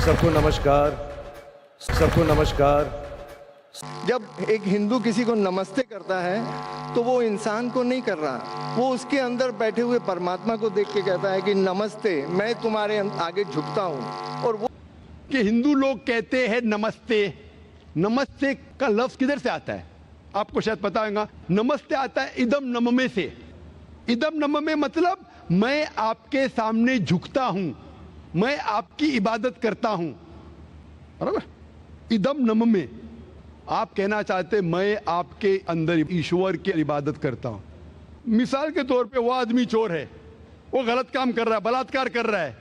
सबको नमस्कार, सबको नमस्कार। जब एक हिंदू किसी को नमस्ते करता है तो वो इंसान को नहीं कर रहा, वो उसके अंदर बैठे हुए परमात्मा को देख के कहता है कि नमस्ते, मैं तुम्हारे आगे झुकता हूँ। और वो कि हिंदू लोग कहते हैं नमस्ते। नमस्ते का लफ्ज किधर से आता है आपको शायद पता होगा। नमस्ते आता है इदम नममे से। इदम नममे मतलब मैं आपके सामने झुकता हूं, मैं आपकी इबादत करता हूं, बराबर। इदम नममे आप कहना चाहते मैं आपके अंदर ईश्वर की इबादत करता हूं। मिसाल के तौर पे वो आदमी चोर है, वो गलत काम कर रहा है, बलात्कार कर रहा है,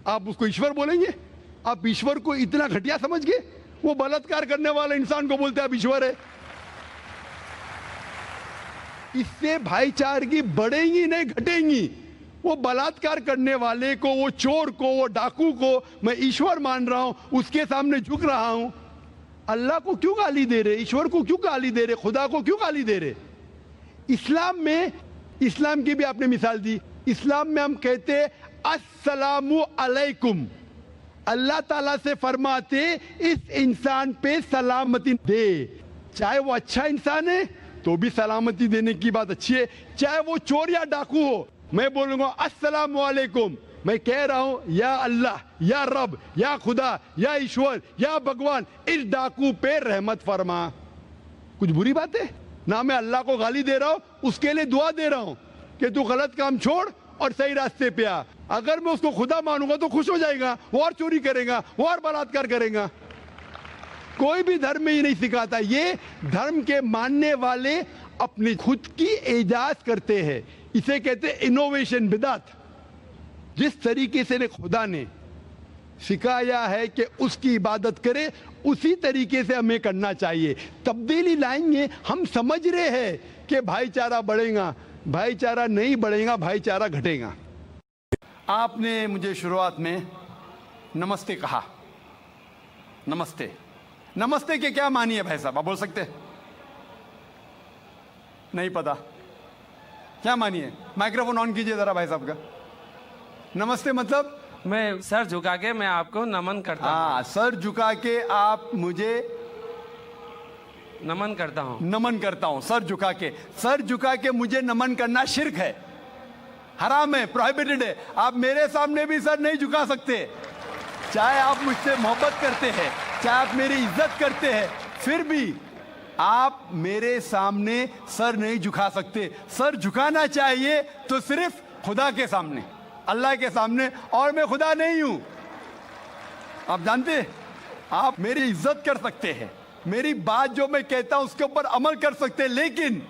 आप उसको ईश्वर बोलेंगे? आप ईश्वर को इतना घटिया समझ गए? वो बलात्कार करने वाले इंसान को बोलते आप ईश्वर है। इससे भाईचारगी बढ़ेगी नहीं घटेगी। वो बलात्कार करने वाले को, वो चोर को, वो डाकू को मैं ईश्वर मान रहा हूं, उसके सामने झुक रहा हूं। अल्लाह को क्यों गाली दे रहे, ईश्वर को क्यों गाली दे रहे, खुदा को क्यों गाली दे रहे? इस्लाम में, इस्लाम की भी आपने मिसाल दी, इस्लाम में हम कहते अस्सलामु अलैकुम। अल्लाह ताला से फरमाते इस इंसान पे सलामती दे। चाहे वो अच्छा इंसान है तो भी सलामती देने की बात अच्छी है, चाहे वो चोर या डाकू हो। मैं बोलूंगा अस्सलामु अलैकुम, मैं कह रहा हूं या अल्लाह, या रब, या खुदा, या ईश्वर, या भगवान, इस डाकू पे रहमत फरमा। कुछ बुरी बात है ना? मैं अल्लाह को गाली दे रहा हूं, उसके लिए दुआ दे रहा हूं कि तू गलत काम छोड़ और सही रास्ते पे आ। अगर मैं उसको खुदा मानूंगा तो खुश हो जाएगा, वो और चोरी करेगा, वो और बलात्कार करेगा। कोई भी धर्म में ये नहीं सिखाता। ये धर्म के मानने वाले अपनी खुद की इजाद करते हैं, इसे कहते हैं इनोवेशन, बिदात। जिस तरीके से खुदा ने सिखाया है कि उसकी इबादत करे, उसी तरीके से हमें करना चाहिए। तब्दीली लाएंगे, हम समझ रहे हैं कि भाईचारा बढ़ेगा, भाईचारा नहीं बढ़ेगा, भाईचारा घटेगा। आपने मुझे शुरुआत में नमस्ते कहा। नमस्ते, नमस्ते के क्या मानी है भाई साहब, आप बोल सकते हैं? नहीं पता क्या मानी है? माइक्रोफोन ऑन कीजिए जरा भाई साहब का। नमस्ते मतलब मैं सर झुका के मैं आपको नमन करता हूँ। हाँ, सर झुका के आप मुझे नमन करता हूँ। नमन करता हूं। सर झुका के, सर झुका के मुझे नमन करना शिर्क है, हराम है, प्रोहिबिटेड है। आप मेरे सामने भी सर नहीं झुका सकते, चाहे आप मुझसे मोहब्बत करते हैं, चाहे आप मेरी इज्जत करते हैं, फिर भी आप मेरे सामने सर नहीं झुका सकते। सर झुकाना चाहिए तो सिर्फ खुदा के सामने, अल्लाह के सामने, और मैं खुदा नहीं हूं। आप जानते हैं, आप मेरी इज्जत कर सकते हैं, मेरी बात जो मैं कहता हूं उसके ऊपर अमल कर सकते हैं, लेकिन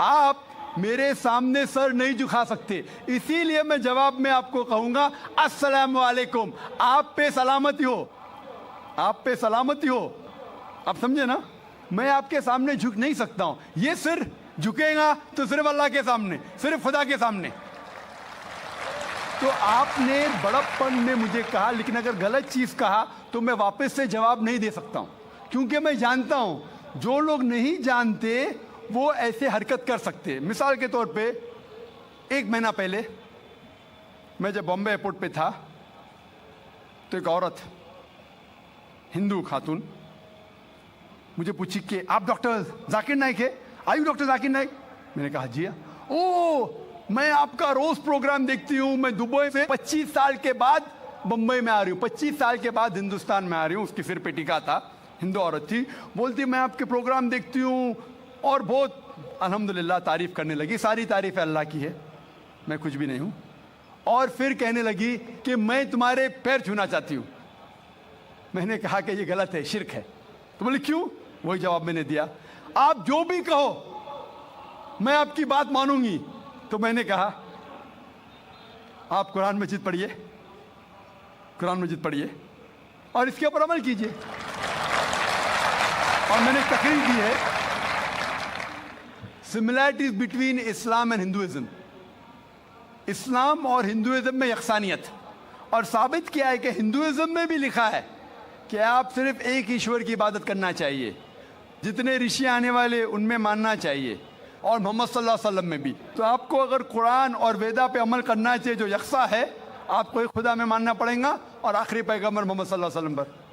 आप मेरे सामने सर नहीं झुका सकते। इसीलिए मैं जवाब में आपको कहूंगा अस्सलामु अलैकुम, आप पे सलामती हो, आप पे सलामती हो। आप समझे ना? मैं आपके सामने झुक नहीं सकता हूं। ये सिर झुकेगा तो सिर्फ अल्लाह के सामने, सिर्फ खुदा के सामने। तो आपने बड़प्पन में मुझे कहा, लेकिन अगर गलत चीज कहा तो मैं वापस से जवाब नहीं दे सकता हूं, क्योंकि मैं जानता हूं जो लोग नहीं जानते वो ऐसे हरकत कर सकते हैं। मिसाल के तौर पे, 1 महीना पहले मैं जब बॉम्बे एयरपोर्ट पे था तो एक औरत, हिंदू खातून, मुझे पूछी कि आप डॉक्टर जाकिर नाइक है? आयु डॉक्टर जाकिर नाइक? मैंने कहा जी। ओ, मैं आपका रोज प्रोग्राम देखती हूँ, मैं दुबई से 25 साल के बाद बम्बई में आ रही हूँ, 25 साल के बाद हिंदुस्तान में आ रही हूँ। उसके सिर पे टीका था, हिंदू औरत थी, बोलती मैं आपके प्रोग्राम देखती हूँ और बहुत अल्हम्दुलिल्लाह तारीफ करने लगी। सारी तारीफ अल्लाह की है, मैं कुछ भी नहीं हूँ। और फिर कहने लगी कि मैं तुम्हारे पैर छूना चाहती हूँ। मैंने कहा कि ये गलत है, शिर्क है। तो बोले क्यों? वही जवाब मैंने दिया, आप जो भी कहो मैं आपकी बात मानूंगी। तो मैंने कहा आप कुरान मजीद पढ़िए, कुरान मजीद पढ़िए और इसके ऊपर अमल कीजिए। और मैंने तकरीर दी है similarities between Islam and Hinduism, Islam और हिंदुइज्म में यकसानियत, और साबित किया है कि हिंदुइज्म में भी लिखा है कि आप सिर्फ एक ईश्वर की इबादत करना चाहिए, जितने ऋषि आने वाले उनमें मानना चाहिए, और मोहम्मद सल्लल्लाहु अलैहि वसल्लम में भी। तो आपको अगर कुरान और वेदा पे अमल करना चाहिए जो यकसा है, आपको एक खुदा में मानना पड़ेगा और आखिरी पैगंबर मोहम्मद सल्लल्लाहु अलैहि वसल्लम पर।